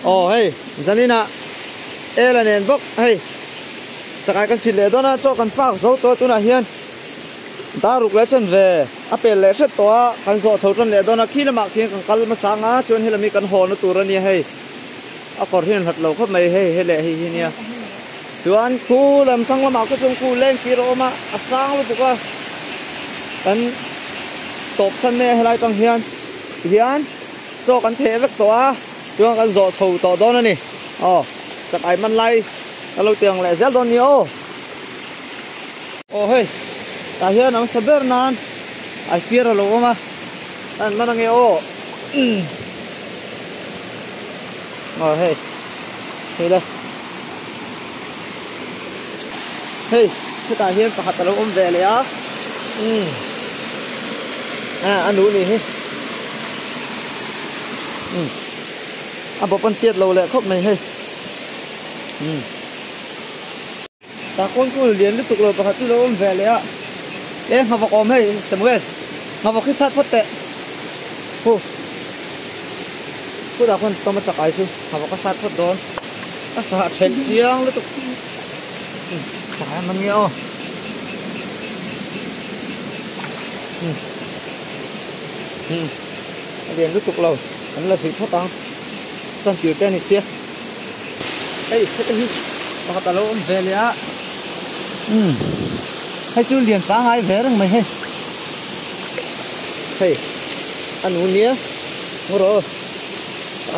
Ồ hey, Janina, e là nền bốc hey, chắc ai cần xin lệ đó na cho cần phác dấu tôi là hiền, ta rục lấy chân về, apel lệ rất to, cần dọ thấu chân lệ đó na khi là mặc thiên cần cal mà sáng á, chuyện hay là mi cần hồ nó tụ ra nia hey, còn hiền thật lâu khắp mày hey lệ hi nia, chuyện khu làm sang là mặc cái chung khu lên kia rồi mà, sáng luôn tụi con, cần tộp chân nè hay lại trong hiền, cho cần thế vất to. Chúng ta dọ thầu tỏ đó nè, chắc ai man lay, lâu tiền lại rất đón nhiều. Hey, ta hiện nằm sắp bер nan, ai phía rồi luôn mà, anh mang nghe hey, hey đây, hey, cái ta hiện phải hạt lâu vềเลยá, anh đủ đi hey. Bộ phân tiết lâu lệ khóc này hay ta con cứ liền liên tục rồi và hạt lâu về lẽ em học vào ôm hay xem nghe học vào cái sát phát tệ cô đã con tao mà chặt ai chứ học vào cái sát phát đó các sát chèn chiang liên tục chảมันnghe ô liền liên tục lâu anh là sự thoát tăng con kiểu tên này xia, hey, cái gì, bà ta lâu về liền á, hay chú liền sáng hai về rồi mày hey, hey, anh uống nhé, ngồi rồi,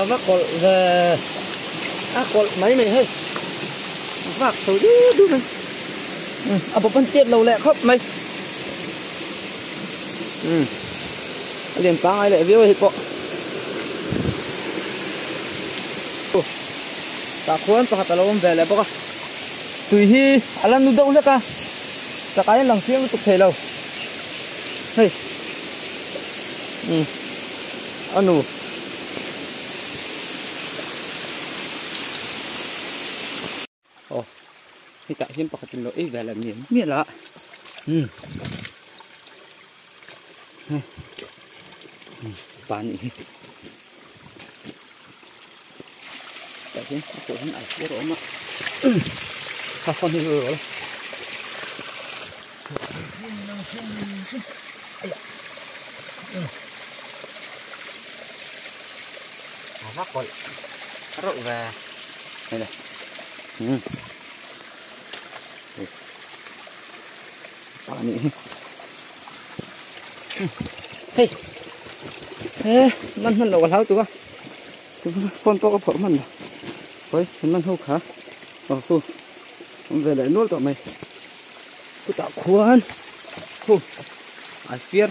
vác cột về, cột máy mày hey, vác thôi đi đúng rồi, bộ phân tiết lâu lẹ khóc mày, liền sáng hai lẹ viết hết bộ. Ta khuôn ta hạt lâu về lại bốc à tùy hi alan nu đâu nữa cả ta cái lần xiên tục thể lâu hey anu thì tại hiên bọc tình lỗi về là miễn là bán nhỉ tại thế cổ hắn ở phía đó mà ha con đi rồi vác còn rậu về đây này hey hey mình đầu tháo tụi con có phở mình ôi mình hút hả khu về lại nuốt tụi mày cứ tạo khuôn khu ai phiền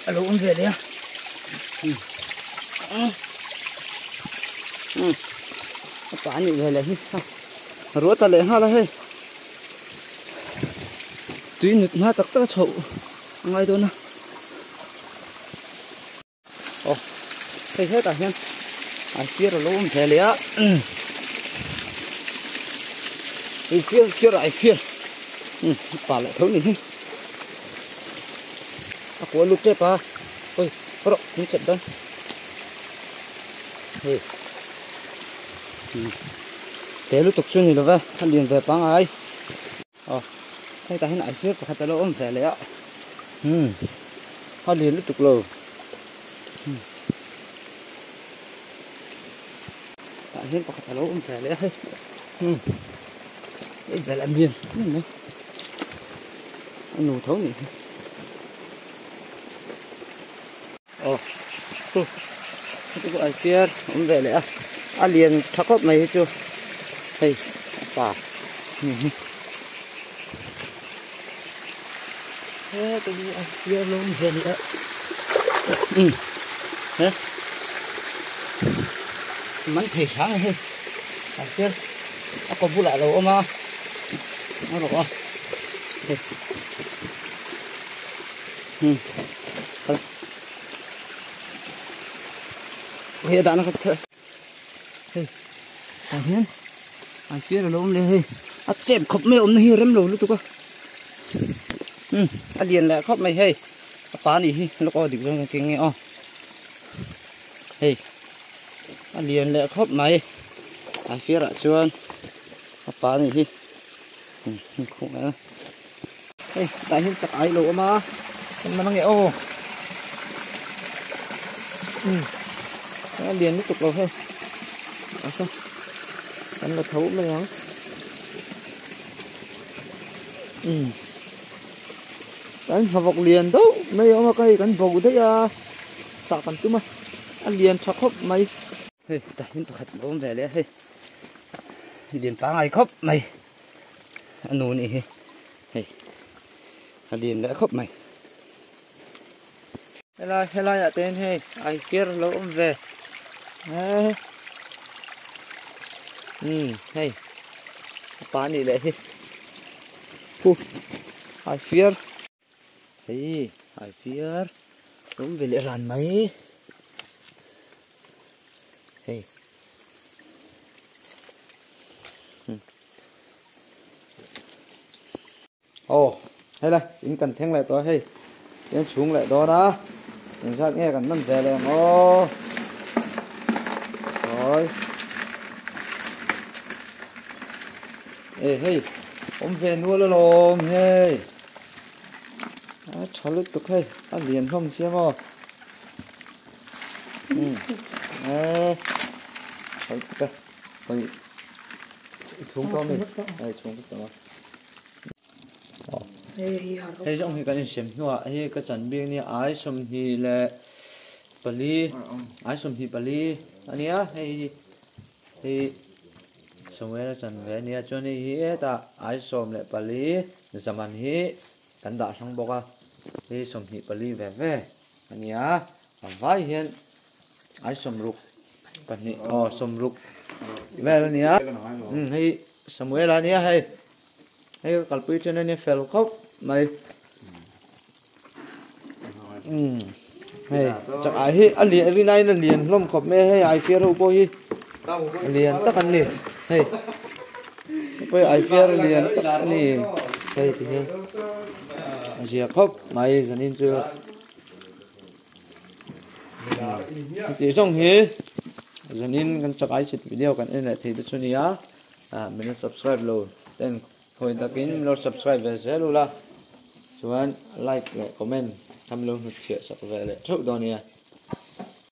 alo ông về đi à cả nhị về lại rửa ta lại ha là hơi tuy nhịp ha tất cả sầu ngay thôi nè thấy hết cả hen ai phía rồi luôn thế lẽ ai phía rồi ai phía bà lại thấu này của lụt chết à ôi rồi nó chật đơn thế lúc tục chuyên này là về anh liền về băng ai thấy ta hiện ai phía của hạt lỗ ôm thế lẽ anh liền lúc tục lờ hiện có cả lỗ phải lấy hết, đây phải làm miên, này, nụ thấu này, cái gọi kia, ông về lại, liền thắc hốt mày hết chưa, hey, bà, thế cái gì kia luôn về nữa, thế. Mình thấy sáng này hay kia có vụ lại rồi mà nó rồi hiện tại nó có thể anh hiền anh kia rồi luôn lên hay chém khóc mèo nó hiền lắm rồi lúc tụi con anh liền lại khóc mày hey phá đi nó có được trong cái nghe o hey anh liền lại khóc mày ai phía lại xuân phá đi không nữa hey tại hiện chắc ai lộ mà nó nghe ô anh liền tiếp tục lộ hey sao anh là thấu mày không anh học liền đâu mấy ông cái cần vồ đấy à sao cần chứ mà anh liền cho khóc mày hey tại hiện thật bom về đấy hey liền phá ngày khóc mày anh nuôi này hey anh liền đã khóc mày hello ya tên hey ai kia lâu ông về hey hey phá này đấy ai fear hey ai fear đúng về lệ ràn mấy hey hay là in cần thêm lại tôi hey in xuống lại đó đó mình sao nghe cần nằm về lại rồi hey ông về nuôi lồm hey cho lúc tục hey anh liền không xem mà thôi ok rồi xuống cho mình đây xuống cho nó hey trong cái xem hoa hey cái chân biếng này ai xôm thì là Bali ai xôm thì Bali anh nhá hey thì xong rồi chân về này cho nên ta ai xôm lại Bali zaman hi tận đã sang bọc à thì xôm thì Bali về anh nhá vai hiện ai xôm rục Bali xôm rục về là nhá hay xong rồi là nhá hay cái pi cho nên phèn khóc mày hay chắc ai hi anh liền này là liền lom khóc mẹ hay ai phía đâu coi liền tất anh liền hay bây ai phía liền tất anh liền hay thì hay gì khóc mày cho nên chưa thì xong hi cho nên kan chắc ai chụp video kan nên là thì tôi cho nhá mình subscribe luôn then hồi ta kín lo subscribe về sẽ luôn là, like comment tham luôn chia sẻ về lại chúc đó nè.